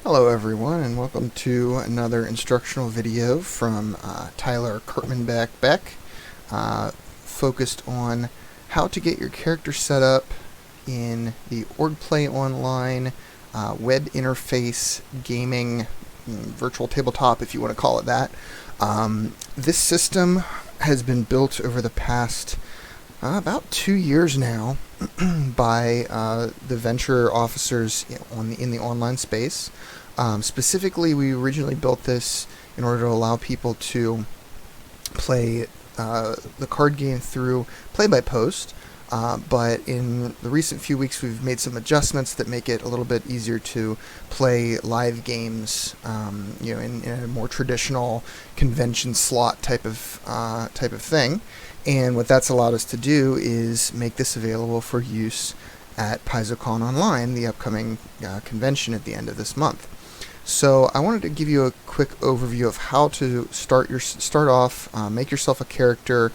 Hello everyone, and welcome to another instructional video from Tyler Beck, focused on how to get your character set up in the orgplayonline web interface gaming virtual tabletop, if you want to call it that. This system has been built over the past about 2 years now by the venture officers in the online space. Specifically, we originally built this in order to allow people to play the card game through play-by-post, but in the recent few weeks we've made some adjustments that make it a little bit easier to play live games, in a more traditional convention slot type of thing. And what that's allowed us to do is make this available for use at PaizoCon Online, the upcoming convention at the end of this month. So I wanted to give you a quick overview of how to start off, make yourself a character,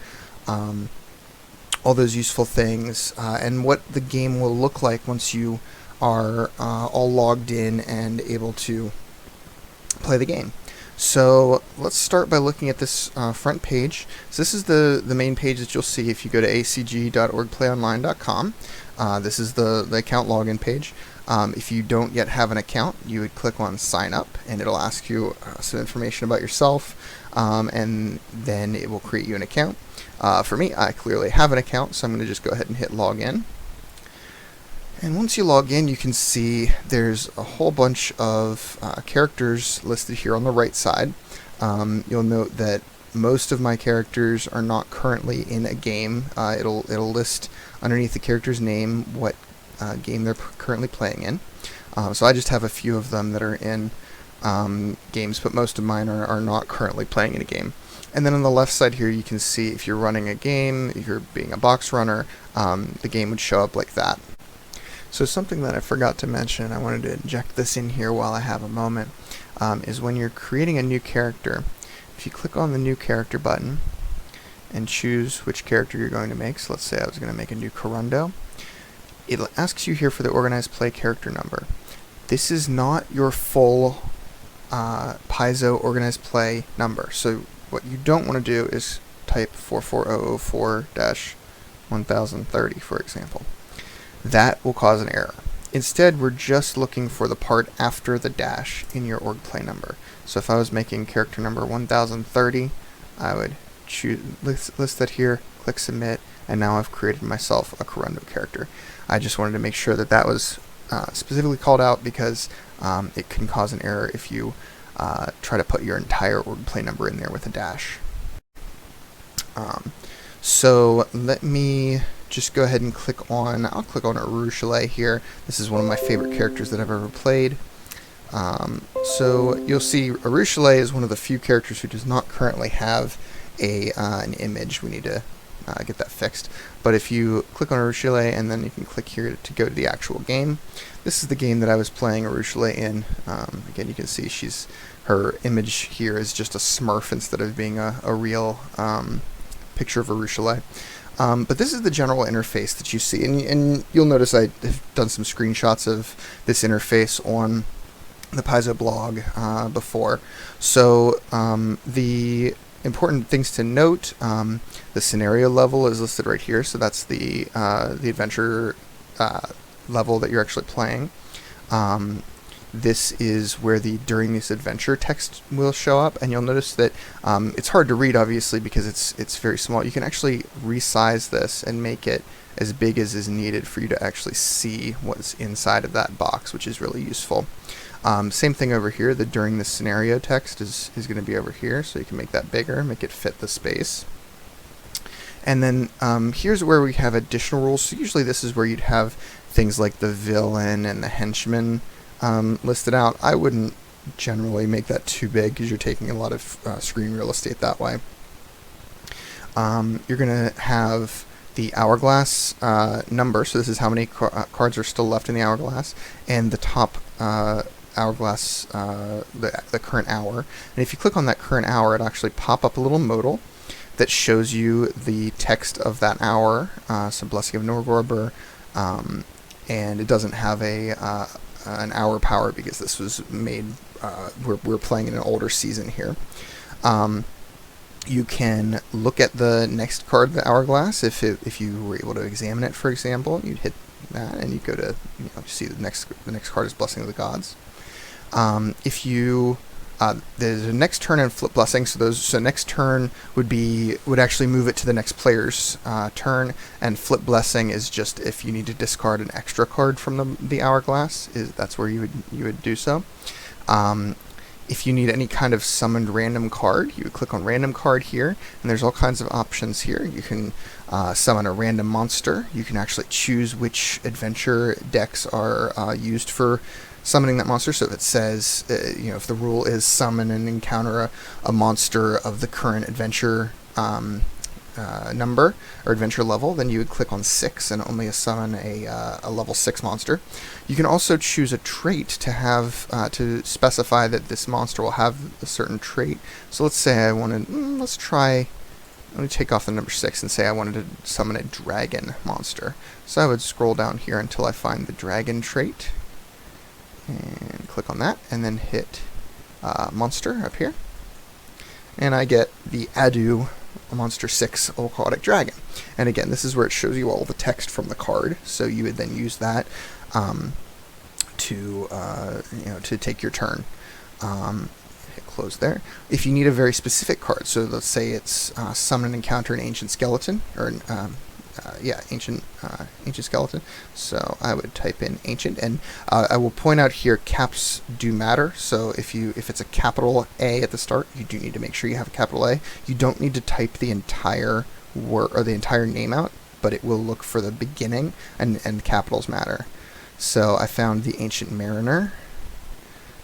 all those useful things, and what the game will look like once you are all logged in and able to play the game. So let's start by looking at this front page. So this is the main page that you'll see if you go to acg.orgplayonline.com. This is the account login page. If you don't yet have an account, you would click on sign up, and it'll ask you some information about yourself, and then it will create you an account. For me, I clearly have an account, so I'm going to just go ahead and hit login. And once you log in, you can see there's a whole bunch of characters listed here on the right side. You'll note that most of my characters are not currently in a game. It'll list underneath the character's name what game they're currently playing in. So I just have a few of them that are in games, but most of mine are not currently playing in a game. And then on the left side here, you can see if you're running a game, if you're being a box runner, the game would show up like that. So something that I forgot to mention, I wanted to inject this in here while I have a moment, is when you're creating a new character, if you click on the new character button and choose which character you're going to make, so let's say I was going to make a new Corundo, it asks you here for the organized play character number. This is not your full Paizo organized play number, so what you don't want to do is type 44004-1030, for example. That will cause an error. Instead, we're just looking for the part after the dash in your org play number. So if I was making character number 1030, I would list that here, click submit, and now I've created myself a Corundo character. I just wanted to make sure that that was specifically called out, because it can cause an error if you try to put your entire org play number in there with a dash. So let me just go ahead and I'll click on Arushale here. This is one of my favorite characters that I've ever played. So you'll see Arushale is one of the few characters who does not currently have an image. We need to get that fixed. But if you click on Arushale and then you can click here to go to the actual game, this is the game that I was playing Arushale in. Again, you can see her image here is just a Smurf instead of being a real picture of Arushale. But this is the general interface that you see, and you'll notice I have done some screenshots of this interface on the Paizo blog before. So the important things to note, the scenario level is listed right here, so that's the adventure level that you're actually playing. This is where the during this adventure text will show up, and you'll notice that it's hard to read, obviously, because it's very small. You can actually resize this and make it as big as is needed for you to actually see what's inside of that box, which is really useful. Same thing over here. The during this scenario text is going to be over here, so you can make that bigger, make it fit the space. And then here's where we have additional rules. So usually this is where you'd have things like the villain and the henchman listed out. I wouldn't generally make that too big because you're taking a lot of screen real estate that way. You're going to have the hourglass number, so this is how many cards are still left in the hourglass, and the top hourglass, the current hour. And if you click on that current hour, it'll actually pop up a little modal that shows you the text of that hour, so Blessing of Norgorber, and it doesn't have a an hour power because this was made, we're playing in an older season here. You can look at the next card, the hourglass. If you were able to examine it, for example, you'd hit that, and you go to, see the next card is Blessing of the Gods. If you there's a next turn and flip blessing, so next turn would actually move it to the next player's turn, and flip blessing is just if you need to discard an extra card from the hourglass, that's where you would do so. If you need any kind of summoned random card, you would click on random card here, and there's all kinds of options here. You can summon a random monster. You can actually choose which adventure decks are used for summoning that monster. So if it says, if the rule is summon and encounter a monster of the current adventure number or adventure level, then you would click on 6 and only summon a level 6 monster. You can also choose a trait to have to specify that this monster will have a certain trait. So let's say I wanted, let me take off the number 6 and say I wanted to summon a dragon monster. So I would scroll down here until I find the dragon trait and click on that, and then hit monster up here, and I get the Adu Monster 6 Aquatic Dragon. And again, this is where it shows you all the text from the card, so you would then use that to take your turn. Hit close there. If you need a very specific card, so let's say it's summon and encounter an ancient skeleton, or ancient skeleton. So I would type in ancient, and I will point out here caps do matter. So if it's a capital A at the start, you do need to make sure you have a capital A. You don't need to type the entire word or the entire name out, but it will look for the beginning, and capitals matter. So I found the Ancient Mariner.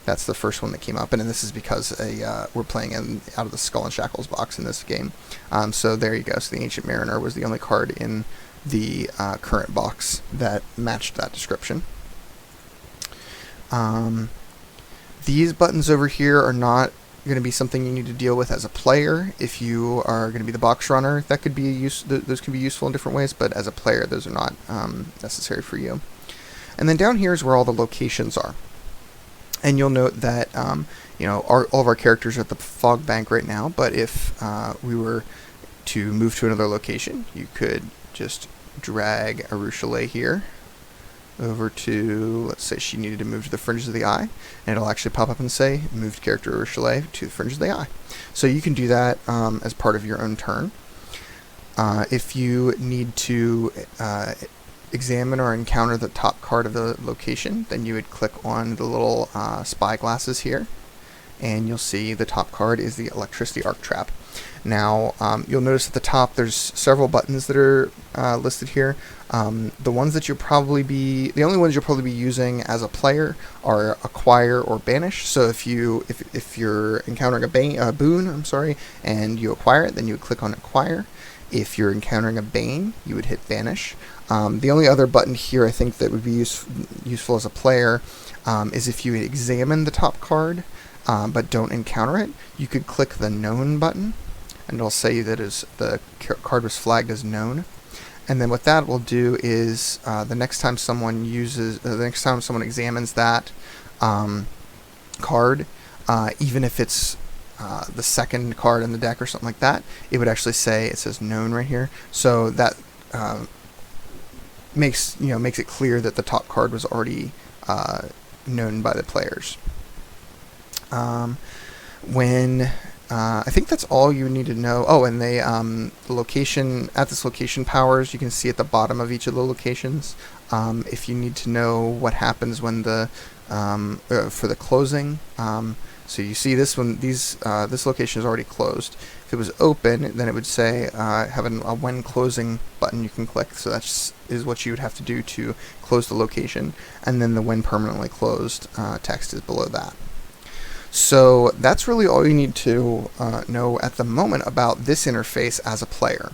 That's the first one that came up, and this is because we're playing out of the Skull and Shackles box in this game. So there you go. So the Ancient Mariner was the only card in the current box that matched that description. These buttons over here are not going to be something you need to deal with as a player. If you are going to be the box runner, that could be those can be useful in different ways, but as a player, those are not necessary for you. And then down here is where all the locations are. And you'll note that all of our characters are at the fog bank right now, but if we were to move to another location, you could just drag Arushale here over to, let's say she needed to move to the fringes of the eye, and it'll actually pop up and say, moved character Arushale to the fringes of the eye. So you can do that as part of your own turn. If you need to examine or encounter the top card of the location, then you would click on the little spy glasses here, and you'll see the top card is the Electricity Arc Trap. Now, you'll notice at the top there's several buttons that are listed here. The only ones you'll probably be using as a player are Acquire or Banish. So if you're encountering a boon, and you acquire it, then you would click on Acquire. If you're encountering a Bane, you would hit Banish. The only other button here I think that would be useful as a player is if you examine the top card but don't encounter it, you could click the Known button, and it'll say that the card was flagged as known. And then what that will do is the next time someone examines that card, even if it's the second card in the deck or something like that, it would actually say, it says known right here. So that makes it clear that the top card was already known by the players. I think that's all you need to know. Oh, and the location at this location powers, you can see at the bottom of each of the locations. If you need to know what happens when the for the closing. So you see this one, this location is already closed. If it was open, then it would say have a when closing button you can click. So that is what you would have to do to close the location, and then the when permanently closed text is below that. So that's really all you need to know at the moment about this interface as a player.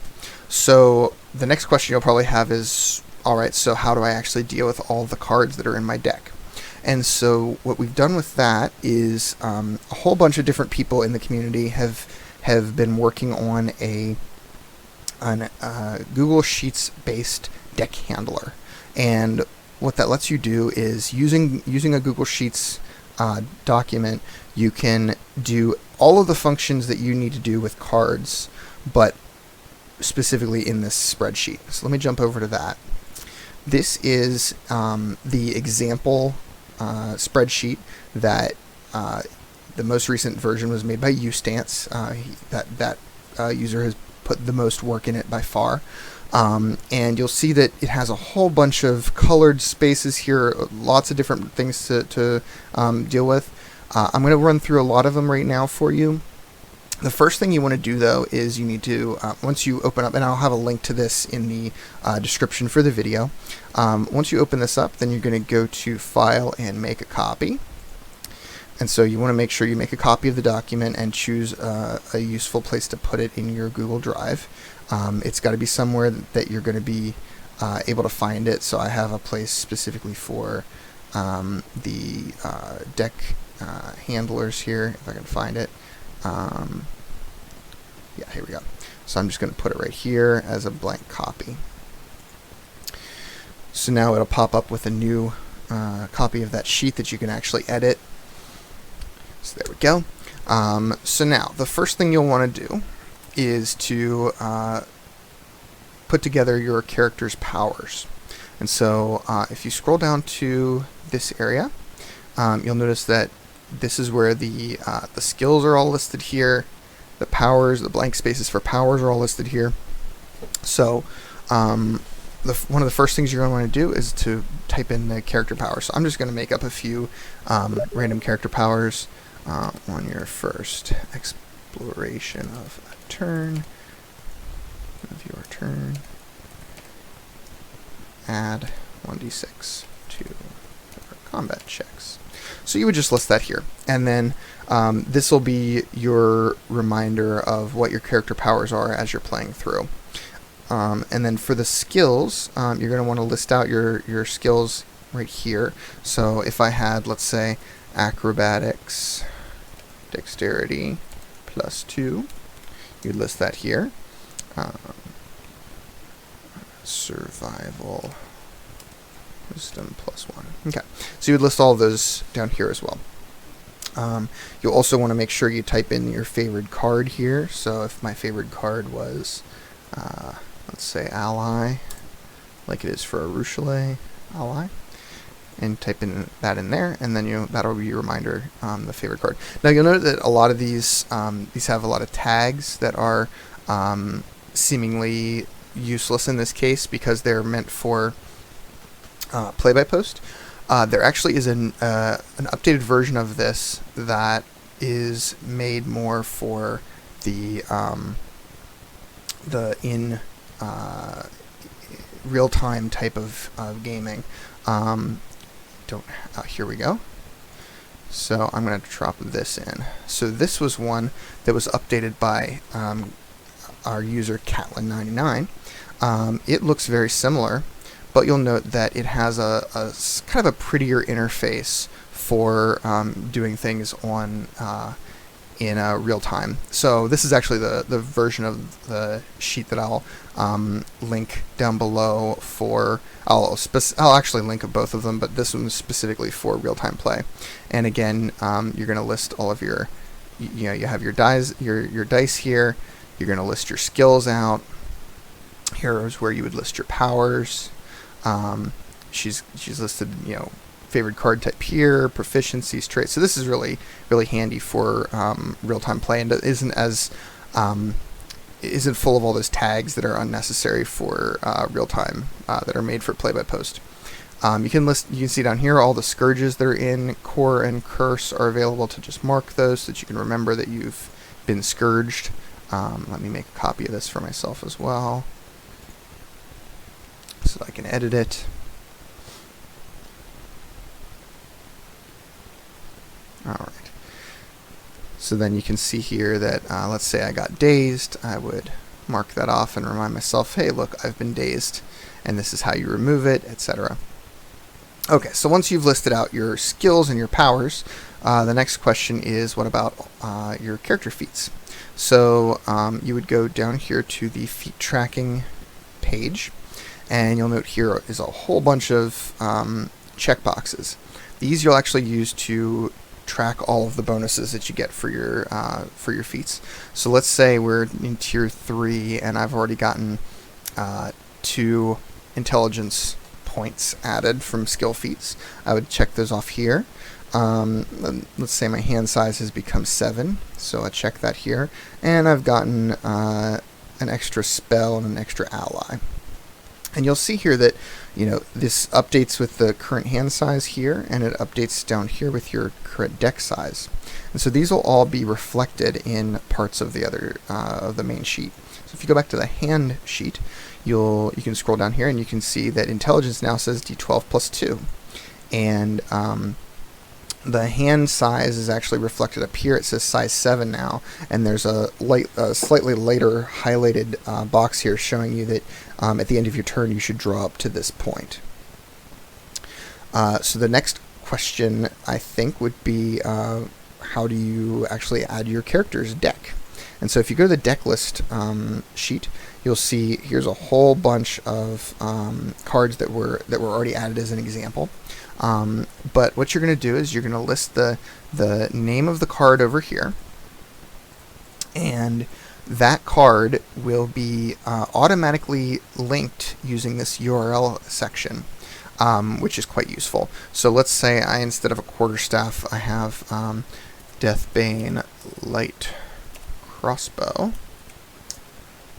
So the next question you'll probably have is, alright, so how do I actually deal with all the cards that are in my deck? And so what we've done with that is a whole bunch of different people in the community have been working on a Google Sheets based deck handler. And what that lets you do is using a Google Sheets document, you can do all of the functions that you need to do with cards, but specifically in this spreadsheet. So let me jump over to that. This is the example spreadsheet that the most recent version was made by Ustantz. That user has put the most work in it by far. And you'll see that it has a whole bunch of colored spaces here, lots of different things to deal with. I'm going to run through a lot of them right now for you. The first thing you want to do, though, is you need to, once you open up, and I'll have a link to this in the description for the video. Once you open this up, then you're going to go to File and Make a Copy. And so you want to make sure you make a copy of the document and choose a useful place to put it in your Google Drive. It's got to be somewhere that you're going to be able to find it. So I have a place specifically for the deck handlers here, if I can find it. Yeah, here we go. So I'm just going to put it right here as a blank copy. So now it'll pop up with a new copy of that sheet that you can actually edit. So there we go. So now the first thing you'll want to do is to put together your character's powers. And so if you scroll down to this area, you'll notice that this is where the skills are all listed here. The powers, the blank spaces for powers are all listed here. So one of the first things you're going to want to do is to type in the character power. So I'm just going to make up a few random character powers. On your first exploration of a turn, of your turn, add 1d6 to your combat checks. So you would just list that here, and then this will be your reminder of what your character powers are as you're playing through. And then for the skills, you're going to want to list out your skills right here. So if I had, let's say, acrobatics, dexterity +2, you'd list that here. Survival, wisdom +1. Okay, so you would list all of those down here as well. You'll also want to make sure you type in your favorite card here. So if my favorite card was, let's say, ally, like it is for a Rochelet ally, and type in that in there, and then that'll be your reminder, the favorite card. Now you'll note that a lot of these have a lot of tags that are seemingly useless in this case because they're meant for play-by-post. There actually is an updated version of this that is made more for the in real-time type of gaming. Here we go. So I'm going to drop this in. So this was one that was updated by our user Catlin99. It looks very similar, but you'll note that it has a kind of a prettier interface for doing things on in real time. So this is actually the version of the sheet that I'll link down below for. I'll actually link both of them, but this one is specifically for real-time play. And again, you're going to list all of your, you have your dice here. You're going to list your skills out. Here is where you would list your powers. She's listed, favorite card type here, proficiencies, traits. So this is really handy for real-time play, and isn't full of all those tags that are unnecessary for real-time that are made for play-by-post. You can see down here all the scourges that are in core and curse are available to just mark those so that you can remember that you've been scourged. Let me make a copy of this for myself as well so that I can edit it. Alright. So then you can see here that, let's say I got dazed, I would mark that off and remind myself, hey, look, I've been dazed, and this is how you remove it, etc. Okay, so once you've listed out your skills and your powers, the next question is, what about your character feats? So you would go down here to the feat tracking page, and you'll note here is a whole bunch of checkboxes. These you'll actually use to track all of the bonuses that you get for your feats. So let's say we're in tier 3 and I've already gotten 2 intelligence points added from skill feats. I would check those off here. Let's say my hand size has become 7, so I check that here, and I've gotten an extra spell and an extra ally. And you'll see here that, this updates with the current hand size here, and it updates down here with your current deck size. And so these will all be reflected in parts of the other of the main sheet. So if you go back to the hand sheet, you can scroll down here and you can see that intelligence now says D12 plus 2, and the hand size is actually reflected up here. It says size 7 now, and there's a slightly later highlighted box here showing you that at the end of your turn you should draw up to this point. So the next question, I think, would be how do you actually add your character's deck? And so if you go to the deck list sheet, you'll see here's a whole bunch of cards that were already added as an example. But what you're going to do is you're going to list the name of the card over here, and that card will be automatically linked using this URL section, which is quite useful. So let's say instead of a quarterstaff, I have Deathbane Light Crossbow.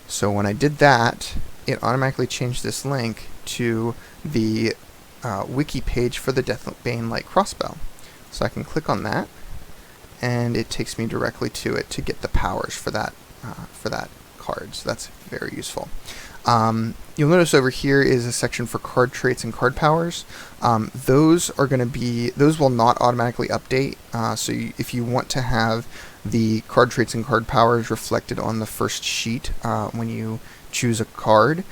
So when I did that, it automatically changed this link to the wiki page for the Deathbane Light Crossbow. So I can click on that, and it takes me directly to it to get the powers for that card. So that's very useful. You'll notice over here is a section for card traits and card powers. Those will not automatically update. So if you want to have the card traits and card powers reflected on the first sheet when you choose a card,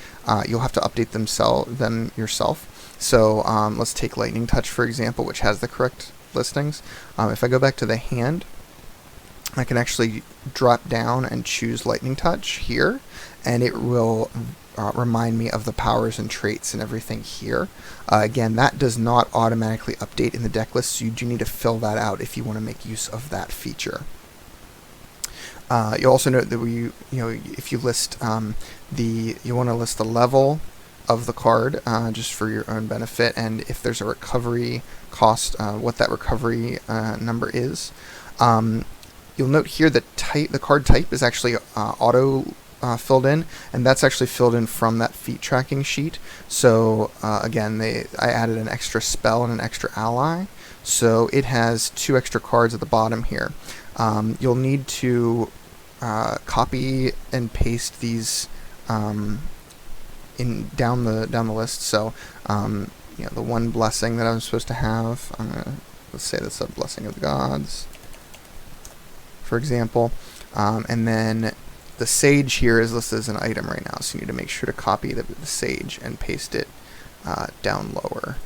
you'll have to update them yourself. So let's take Lightning Touch, for example, which has the correct listings. If I go back to the hand, I can actually drop down and choose Lightning Touch here, and it will remind me of the powers and traits and everything here. Again, that does not automatically update in the deck list, so you do need to fill that out if you want to make use of that feature. You'll also note that if you list you want to list the level of the card just for your own benefit, and if there's a recovery cost, what that recovery number is. You'll note here that the card type is actually auto filled in, and that's actually filled in from that feat tracking sheet. So again, I added an extra spell and an extra ally, so it has 2 extra cards at the bottom here. You'll need to copy and paste these down the list. So the one blessing that I'm supposed to have, let's say that's a blessing of the gods, for example, and then the sage here is listed as an item right now, so you need to make sure to copy the sage and paste it down lower.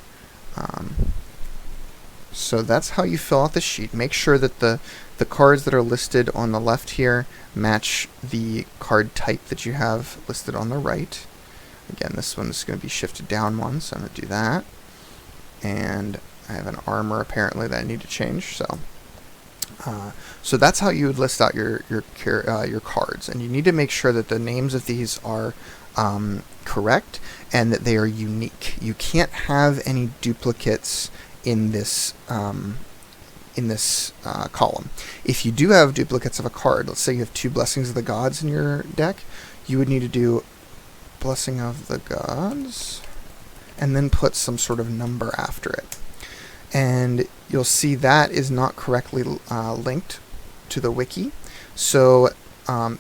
So that's how you fill out the sheet. Make sure that the cards that are listed on the left here match the card type that you have listed on the right. Again, this one is going to be shifted down 1, so I'm going to do that. And I have an armor apparently that I need to change, so that's how you would list out your cards, and you need to make sure that the names of these are correct and that they are unique. You can't have any duplicates in this column. If you do have duplicates of a card, let's say you have 2 Blessings of the Gods in your deck, you would need to do Blessing of the Gods and then put some sort of number after it. And you'll see that is not correctly linked to the wiki. So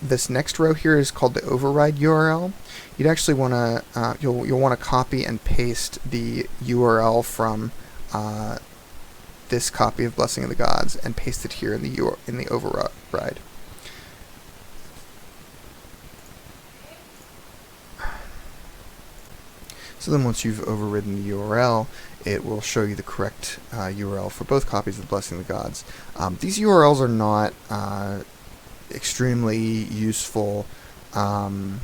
this next row here is called the override URL. You'd actually want to you'll want to copy and paste the URL from this copy of Blessing of the Gods and paste it here in the override. So then once you've overridden the URL, it will show you the correct URL for both copies of Blessing of the Gods. These URLs are not extremely useful in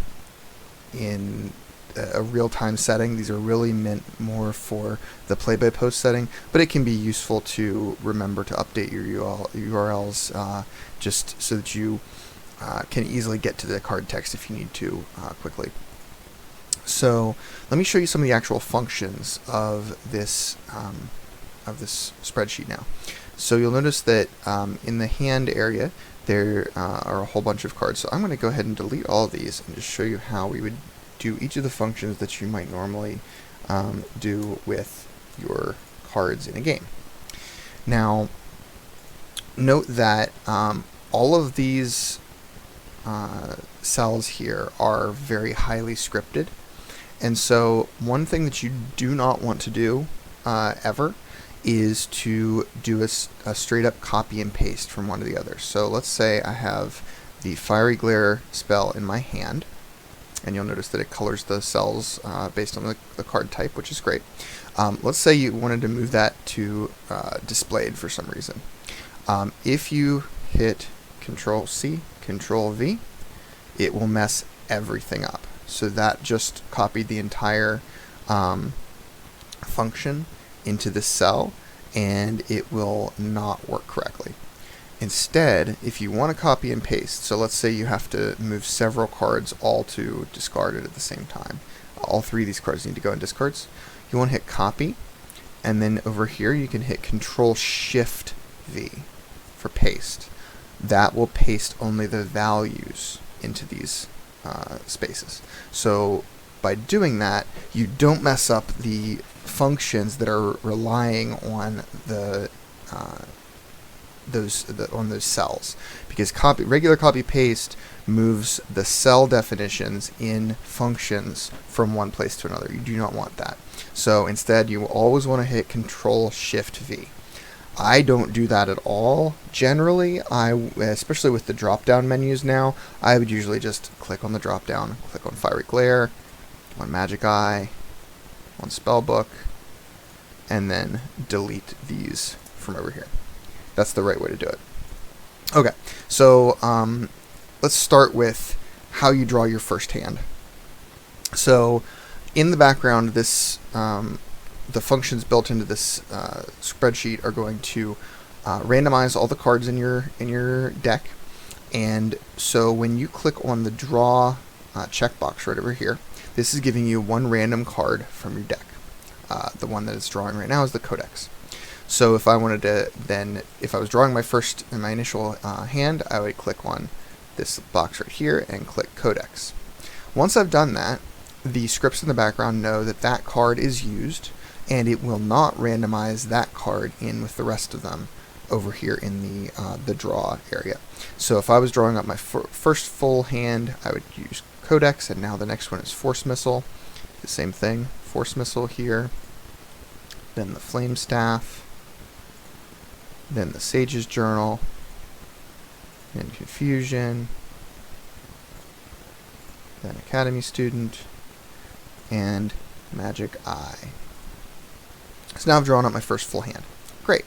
a real-time setting. These are really meant more for the play-by-post setting, but it can be useful to remember to update your URLs just so that you can easily get to the card text if you need to quickly. So let me show you some of the actual functions of this spreadsheet now. So you'll notice that in the hand area there are a whole bunch of cards. So I'm going to go ahead and delete all of these and just show you how we would do each of the functions that you might normally do with your cards in a game. Now, note that all of these cells here are very highly scripted, and so one thing that you do not want to do ever is to do a straight up copy and paste from one to the other. So let's say I have the Fiery Glare spell in my hand, and you'll notice that it colors the cells based on the card type, which is great. Let's say you wanted to move that to displayed for some reason. If you hit Control-C, Control-V, it will mess everything up. So that just copied the entire function into this cell, and it will not work correctly. Instead, if you want to copy and paste, so let's say you have to move several cards all to discarded at the same time. All three of these cards need to go in discards. You want to hit copy, and then over here you can hit Control-Shift-V for paste. That will paste only the values into these spaces. So by doing that, you don't mess up the functions that are relying on those cells, because regular copy paste moves the cell definitions in functions from one place to another. You do not want that. So instead, you always want to hit Control-Shift-V. I don't do that at all. Generally, especially with the drop-down menus now, I would usually just click on the drop-down, click on Fiery Glare, on Magic Eye, on Spellbook, and then delete these from over here. That's the right way to do it. Okay, so let's start with how you draw your first hand. So in the background, this the functions built into this spreadsheet are going to randomize all the cards in your deck, and so when you click on the draw checkbox right over here, this is giving you one random card from your deck. The one that it's drawing right now is the Codex. So if I wanted to then, if I was drawing my initial hand, I would click on this box right here and click Codex. Once I've done that, the scripts in the background know that that card is used, and it will not randomize that card in with the rest of them over here in the draw area. So if I was drawing up my first full hand, I would use Codex, and now the next one is Force Missile. The same thing, Force Missile here, then the Flame Staff, then the Sage's Journal, then Confusion, then Academy Student, and Magic Eye. So now I've drawn up my first full hand. Great.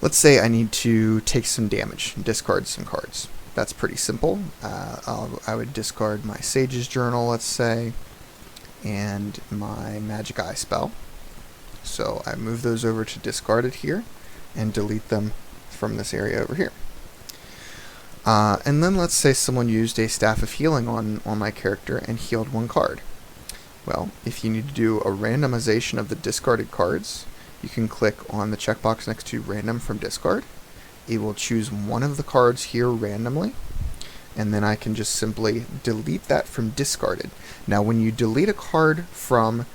Let's say I need to take some damage and discard some cards. That's pretty simple. I would discard my Sage's Journal, let's say, and my Magic Eye spell. So I move those over to discarded here and delete them from this area over here. And then let's say someone used a Staff of Healing on my character and healed one card. Well, if you need to do a randomization of the discarded cards, you can click on the checkbox next to Random from Discard. It will choose one of the cards here randomly, and then I can just simply delete that from discarded. Now when you delete a card from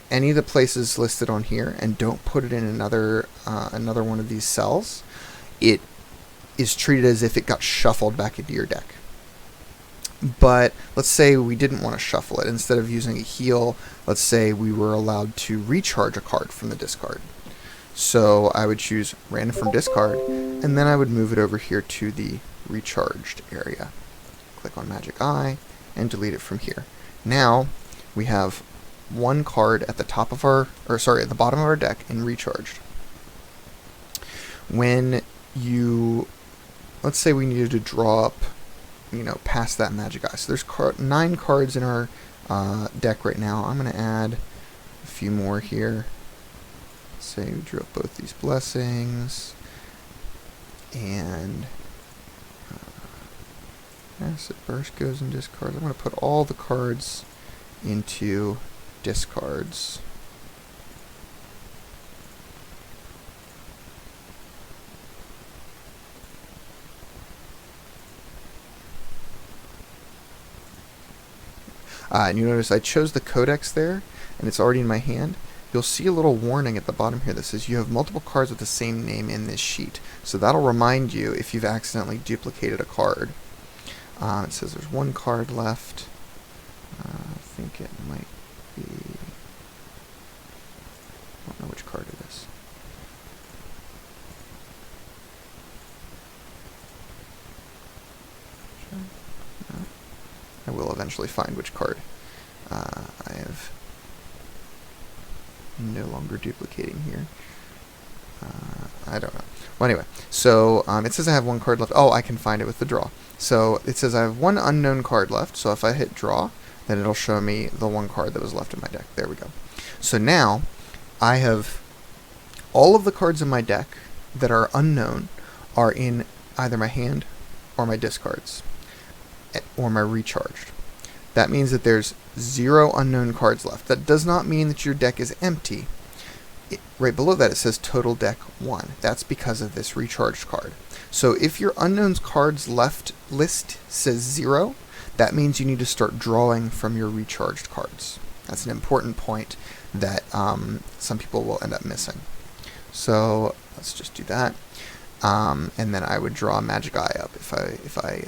any of the places listed on here and don't put it in another one of these cells, it is treated as if it got shuffled back into your deck. But let's say we didn't want to shuffle it. Instead of using a heal, let's say we were allowed to recharge a card from the discard. So I would choose Random from Discard, and then I would move it over here to the recharged area. Click on Magic Eye and delete it from here. Now we have one card at the top of at the bottom of our deck in recharged. When let's say we needed to draw up, past that Magic Eye. So there's 9 cards in our deck right now. I'm going to add a few more here. Say we drew up both these blessings, and acid burst goes in discards. I'm going to put all the cards into discards. And you notice I chose the codex there, and it's already in my hand. You'll see a little warning at the bottom here that says you have multiple cards with the same name in this sheet. So that'll remind you if you've accidentally duplicated a card. It says there's one card left. I think it might be... I don't know which card it is. No. I will eventually find which card. I have no longer duplicating here. I don't know. Well, anyway, so it says I have one card left. Oh, I can find it with the draw. So it says I have one unknown card left. So if I hit draw, then it'll show me the one card that was left in my deck. There we go. So now I have all of the cards in my deck that are unknown are in either my hand or my discards or my recharged. That means that there's 0 unknown cards left. That does not mean that your deck is empty. Right below that it says total deck 1. That's because of this recharged card. So if your unknowns cards left list says 0, that means you need to start drawing from your recharged cards. That's an important point that some people will end up missing. So let's just do that. And then I would draw Magic Eye up if I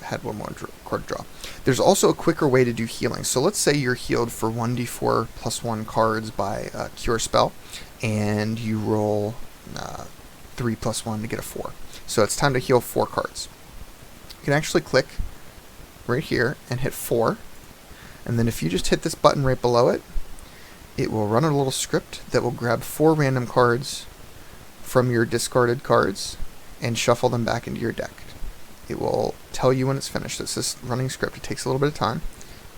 had one more card draw. There's also a quicker way to do healing. So let's say you're healed for 1d4 plus 1 cards by Cure Spell, and you roll 3 plus 1 to get a 4. So it's time to heal 4 cards. You can actually click right here and hit 4, and then if you just hit this button right below it, it will run a little script that will grab 4 random cards from your discarded cards and shuffle them back into your deck. It will tell you when it's finished. It's this running script. It takes a little bit of time,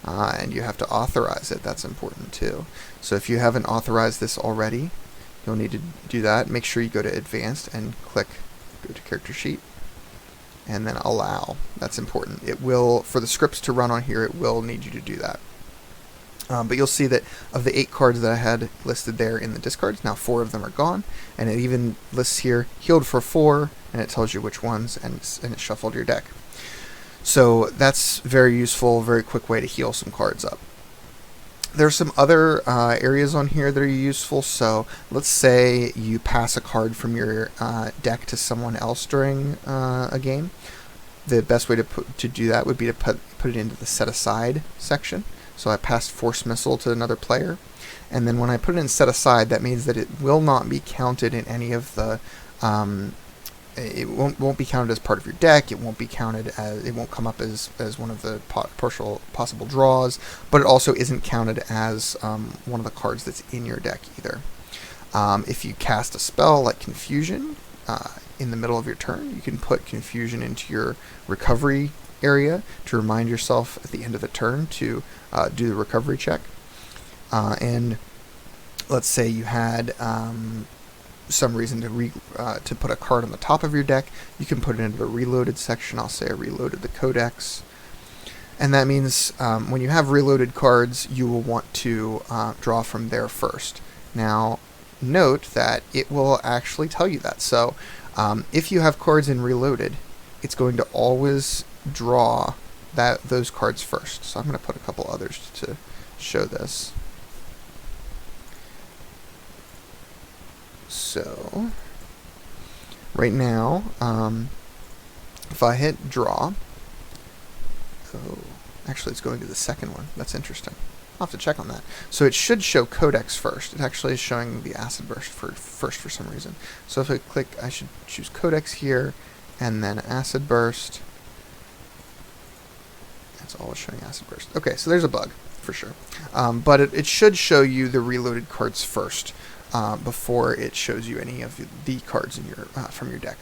and you have to authorize it. That's important too. So if you haven't authorized this already, you'll need to do that. Make sure you go to Advanced and click Go to Character Sheet, and then Allow. That's important. It will, for the scripts to run on here, it will need you to do that. But you'll see that of the 8 cards that I had listed there in the discards, now 4 of them are gone, and it even lists here healed for 4, and it tells you which ones, and it shuffled your deck. So that's very useful, very quick way to heal some cards up. There's some other areas on here that are useful. So let's say you pass a card from your deck to someone else during a game. The best way to do that would be to put it into the set aside section. So I passed Force Missile to another player, and then when I put it in set aside, that means that it will not be counted in any of the it won't be counted as part of your deck. It won't be counted as, it won't come up as one of the possible draws, but it also isn't counted as one of the cards that's in your deck either. If you cast a spell like Confusion in the middle of your turn, you can put Confusion into your recovery area to remind yourself at the end of the turn to do the recovery check. And let's say you had some reason to put a card on the top of your deck, you can put it into the reloaded section. I'll say I reloaded the codex, and that means when you have reloaded cards, you will want to draw from there first. Now note that it will actually tell you that. So if you have cards in reloaded, it's going to always draw those cards first. So I'm going to put a couple others to show this. So right now, if I hit draw, actually it's going to the second one. That's interesting. I'll have to check on that. So it should show Codex first. It actually is showing the Acid Burst first for some reason. So if I click, I should choose Codex here, and then Acid Burst. That's always showing Acid Burst. Okay, so there's a bug for sure. But it should show you the reloaded cards first before it shows you any of the cards in your from your deck.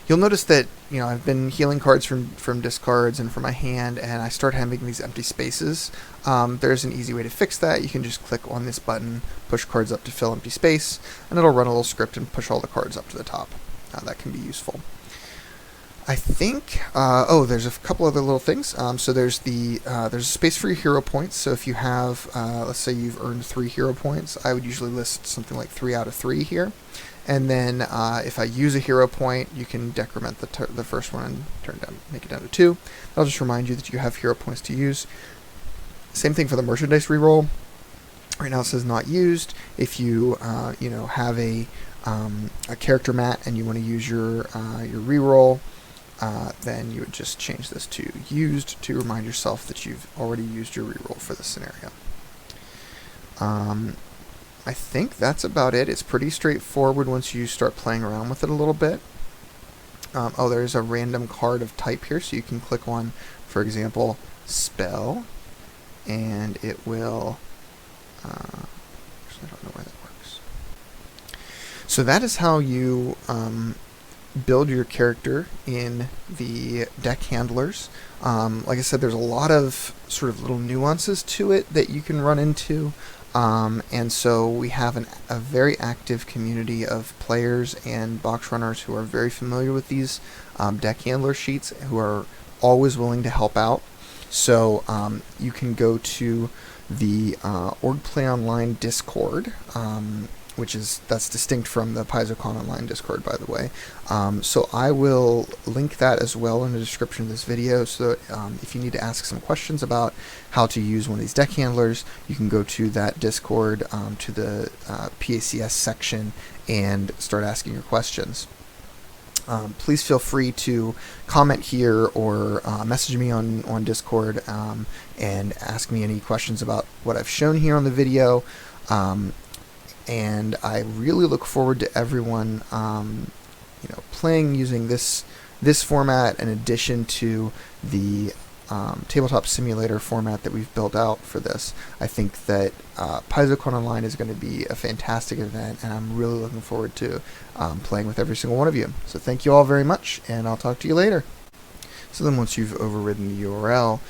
You'll notice that I've been healing cards from discards and from my hand, and I start having these empty spaces. There's an easy way to fix that. You can just click on this button, push cards up to fill empty space, and it'll run a little script and push all the cards up to the top. That can be useful. I think, there's a couple other little things. So there's a space for your hero points. So if you have, let's say you've earned 3 hero points, I would usually list something like 3 out of 3 here. And then if I use a hero point, you can decrement the first one and make it down to 2. That'll just remind you that you have hero points to use. Same thing for the merchandise reroll. Right now it says not used. If you have a character mat and you want to use your reroll, then you would just change this to used to remind yourself that you've already used your reroll for this scenario. I think that's about it. It's pretty straightforward once you start playing around with it a little bit. There's a random card of type here, so you can click on, for example, spell, and it will, actually I don't know why that works. So that is how you build your character in the deck handlers. Like I said, there's a lot of sort of little nuances to it that you can run into. And so we have a very active community of players and box runners who are very familiar with these deck handler sheets, who are always willing to help out. So you can go to the orgplayonline Discord, that's distinct from the PaizoCon Online Discord, by the way. So I will link that as well in the description of this video, so that, if you need to ask some questions about how to use one of these deck handlers, you can go to that Discord, to the PACS section, and start asking your questions. Please feel free to comment here or message me on Discord, and ask me any questions about what I've shown here on the video. And I really look forward to everyone playing using this format in addition to the tabletop simulator format that we've built out for this. I think that PaizoCon Online is going to be a fantastic event, and I'm really looking forward to playing with every single one of you. So thank you all very much, and I'll talk to you later. So then once you've overridden the URL,